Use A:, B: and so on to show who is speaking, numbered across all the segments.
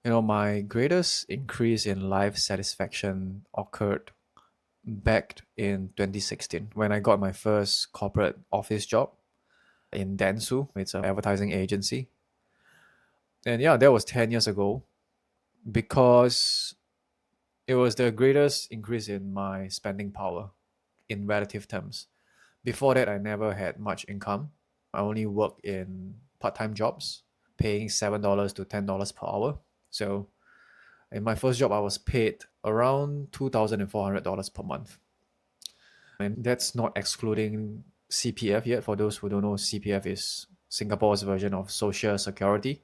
A: My greatest increase in life satisfaction occurred back in 2016 when I got my first corporate office job in Dentsu. It's an advertising agency. And yeah, that was 10 years ago because it was the greatest increase in my spending power in relative terms. Before that, I never had much income. I only worked in part time jobs, paying $7 to $10 per hour. So in my first job, I was paid around $2,400 per month. And that's not excluding CPF yet. For those who don't know, CPF is Singapore's version of Social Security.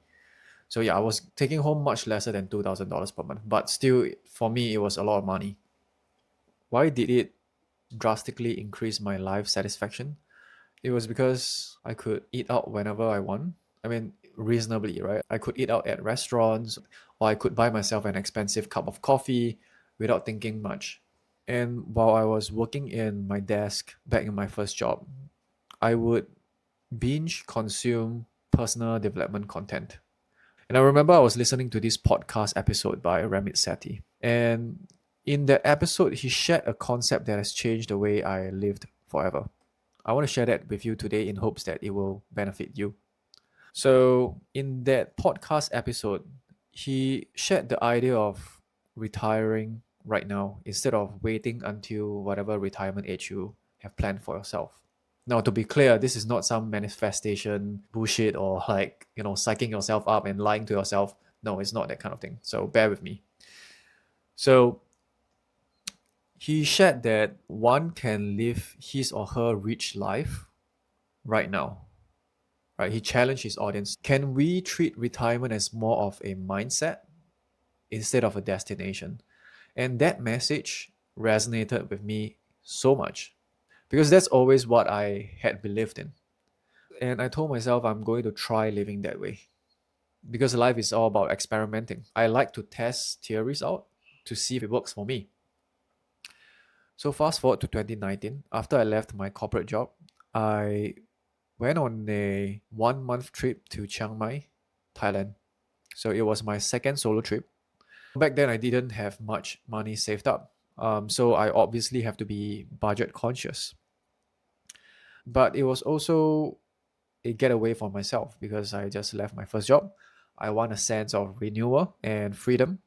A: So yeah, I was taking home much lesser than $2,000 per month, but still, for me, it was a lot of money. Why did it drastically increase my life satisfaction? It was because I could eat out whenever I want. I mean, reasonably, right? I could eat out at restaurants, or I could buy myself an expensive cup of coffee without thinking much. And while I was working in my desk back in my first job, I would binge consume personal development content. And I remember I was listening to this podcast episode by Ramit Sethi. And in that episode, he shared a concept that has changed the way I lived forever. I want to share that with you today in hopes that it will benefit you. So, in that podcast episode, he shared the idea of retiring right now instead of waiting until whatever retirement age you have planned for yourself. Now, to be clear, this is not some manifestation bullshit or like, psyching yourself up and lying to yourself. No, it's not that kind of thing. So, bear with me. So, he shared that one can live his or her rich life right now. Right? He challenged his audience. Can we treat retirement as more of a mindset instead of a destination? And that message resonated with me so much because that's always what I had believed in. And I told myself I'm going to try living that way because life is all about experimenting. I like to test theories out to see if it works for me. So, fast forward to 2019, after I left my corporate job, I went on a 1 month trip to Chiang Mai, Thailand. So it was my second solo trip. Back then, I didn't have much money saved up. So I obviously have to be budget conscious. But it was also a getaway for myself because I just left my first job. I want a sense of renewal and freedom.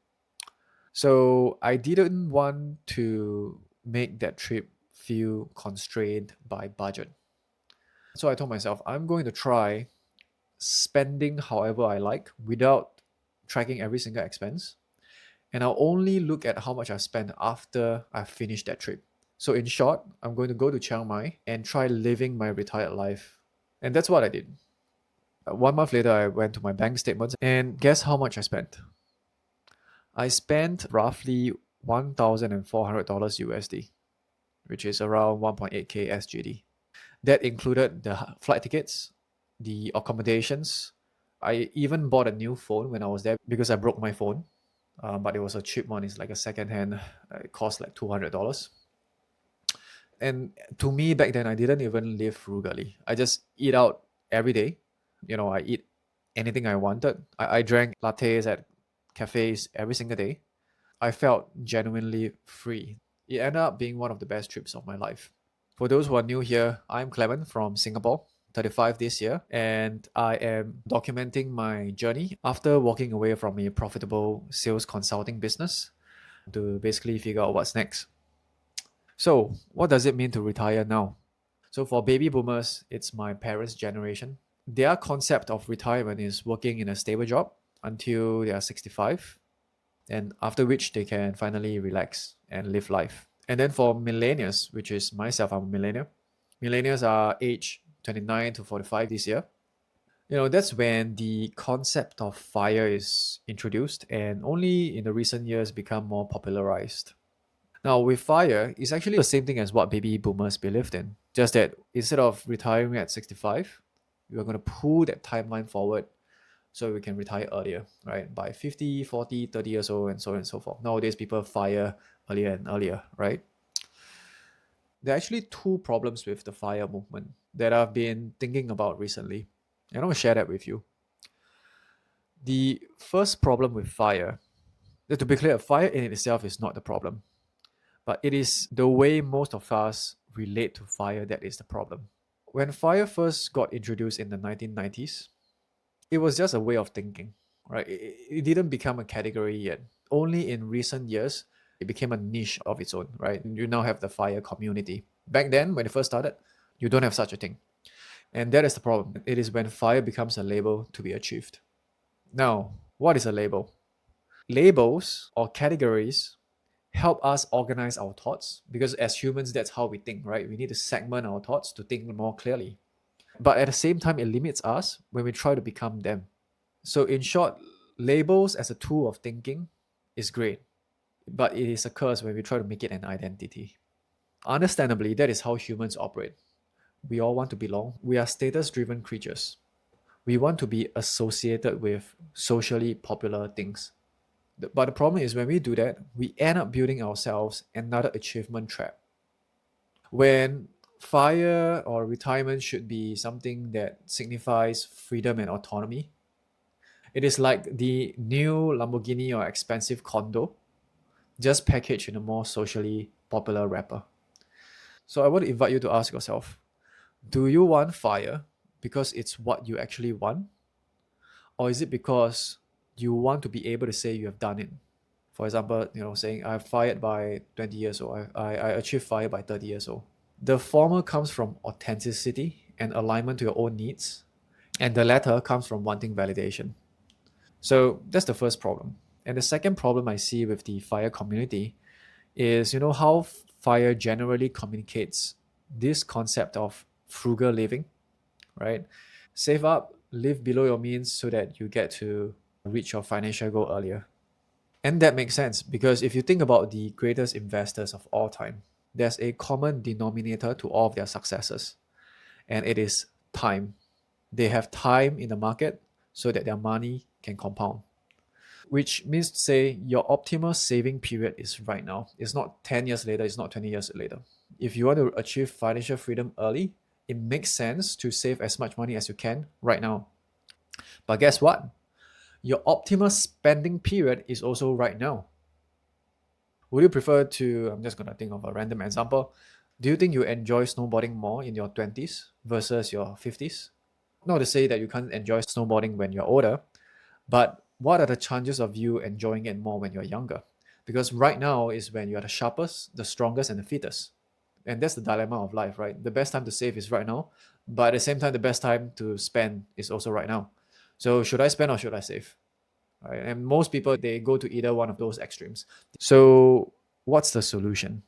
A: So I didn't want to make that trip feel constrained by budget. So I told myself, I'm going to try spending however I like without tracking every single expense. And I'll only look at how much I spent after I finish that trip. So in short, I'm going to go to Chiang Mai and try living my retired life. And that's what I did. 1 month later, I went to my bank statements and guess how much I spent? I spent roughly $1,400 USD, which is around 1.8K SGD. That included the flight tickets, the accommodations. I even bought a new phone when I was there because I broke my phone. But it was a cheap one. It's like a second hand. It cost like $200. And to me back then, I didn't even live frugally. I just eat out every day. I eat anything I wanted. I drank lattes at cafes every single day. I felt genuinely free. It ended up being one of the best trips of my life. For those who are new here, I'm Clement from Singapore, 35 this year, and I am documenting my journey after walking away from a profitable sales consulting business to basically figure out what's next. So, what does it mean to retire now? So, for baby boomers, it's my parents' generation. Their concept of retirement is working in a stable job until they are 65, and after which they can finally relax and live life. And then for millennials, which is myself, I'm a millennial. Millennials are age 29 to 45 this year. That's when the concept of fire is introduced and only in the recent years become more popularized. Now, with fire, it's actually the same thing as what baby boomers believed in. Just that instead of retiring at 65, we are going to pull that timeline forward so we can retire earlier, right? By 50, 40, 30 years old, and so on and so forth. Nowadays, people fire earlier and earlier, right? There are actually two problems with the fire movement that I've been thinking about recently. And I want to share that with you. The first problem with fire, to be clear, fire in itself is not the problem, but it is the way most of us relate to fire that is the problem. When fire first got introduced in the 1990s, it was just a way of thinking, right? It didn't become a category yet. Only in recent years, it became a niche of its own, right? You now have the fire community. Back then, when it first started, you don't have such a thing. And that is the problem. It is when fire becomes a label to be achieved. Now, what is a label? Labels or categories help us organize our thoughts because as humans, that's how we think, right? We need to segment our thoughts to think more clearly. But at the same time, it limits us when we try to become them. So, in short, labels as a tool of thinking is great, but it is a curse when we try to make it an identity. Understandably, that is how humans operate. We all want to belong. We are status driven creatures. We want to be associated with socially popular things. But the problem is when we do that, we end up building ourselves another achievement trap. When fire or retirement should be something that signifies freedom and autonomy, it is like the new Lamborghini or expensive condo, just packaged in a more socially popular wrapper. So I want to invite you to ask yourself, do you want fire because it's what you actually want? Or is it because you want to be able to say you have done it? For example, saying I've fired by 20 years old, I achieved fire by 30 years old. The former comes from authenticity and alignment to your own needs, and the latter comes from wanting validation. So that's the first problem. And the second problem I see with the fire community is, how fire generally communicates this concept of frugal living, right? Save up, live below your means so that you get to reach your financial goal earlier. And that makes sense because if you think about the greatest investors of all time, there's a common denominator to all of their successes, and it is time. They have time in the market so that their money can compound, which means to say your optimal saving period is right now. It's not 10 years later, it's not 20 years later. If you want to achieve financial freedom early, it makes sense to save as much money as you can right now. But guess what? Your optimal spending period is also right now. Would you prefer to, I'm just going to think of a random example. Do you think you enjoy snowboarding more in your 20s versus your 50s? Not to say that you can't enjoy snowboarding when you're older, but what are the chances of you enjoying it more when you're younger? Because right now is when you're the sharpest, the strongest, and the fittest. And that's the dilemma of life, right? The best time to save is right now, but at the same time, the best time to spend is also right now. So should I spend or should I save? Right? And most people, they go to either one of those extremes. So what's the solution?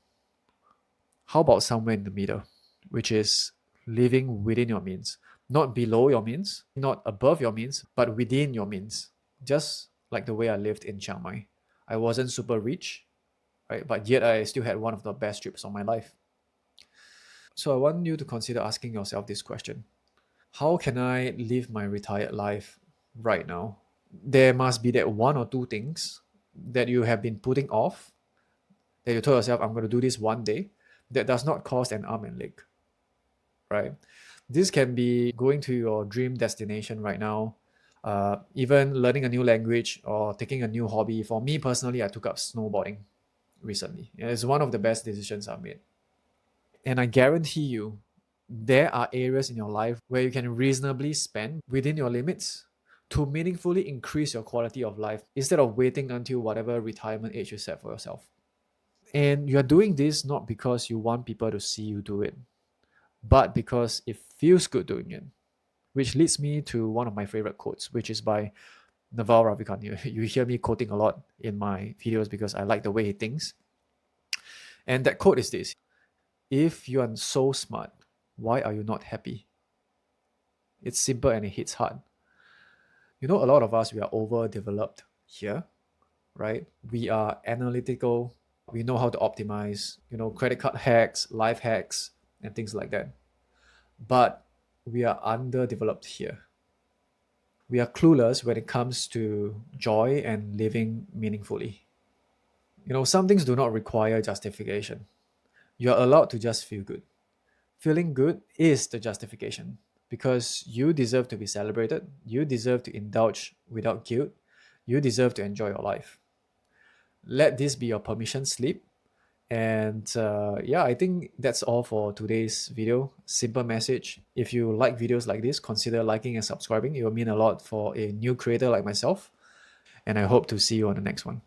A: How about somewhere in the middle, which is living within your means, not below your means, not above your means, but within your means. Just like the way I lived in Chiang Mai. I wasn't super rich, right? But yet I still had one of the best trips of my life. So I want you to consider asking yourself this question. How can I live my retired life right now? There must be that one or two things that you have been putting off, that you told yourself, I'm going to do this one day, that does not cost an arm and leg, right? This can be going to your dream destination right now, even learning a new language or taking a new hobby. For me personally, I took up snowboarding recently. It's one of the best decisions I've made. And I guarantee you, there are areas in your life where you can reasonably spend within your limits to meaningfully increase your quality of life instead of waiting until whatever retirement age you set for yourself. And you're doing this not because you want people to see you do it, but because it feels good doing it. Which leads me to one of my favorite quotes, which is by Naval Ravikant. You hear me quoting a lot in my videos because I like the way he thinks. And that quote is this: if you are so smart, why are you not happy? It's simple and it hits hard. A lot of us, we are overdeveloped here, right? We are analytical. We know how to optimize, credit card hacks, life hacks, and things like that. But we are underdeveloped here. We are clueless when it comes to joy and living meaningfully. Some things do not require justification. You're allowed to just feel good. Feeling good is the justification. because you deserve to be celebrated. You deserve to indulge without guilt. You deserve to enjoy your life. Let this be your permission slip. And yeah, I think that's all for today's video. Simple message. If you like videos like this, consider liking and subscribing. It will mean a lot for a new creator like myself. And I hope to see you on the next one.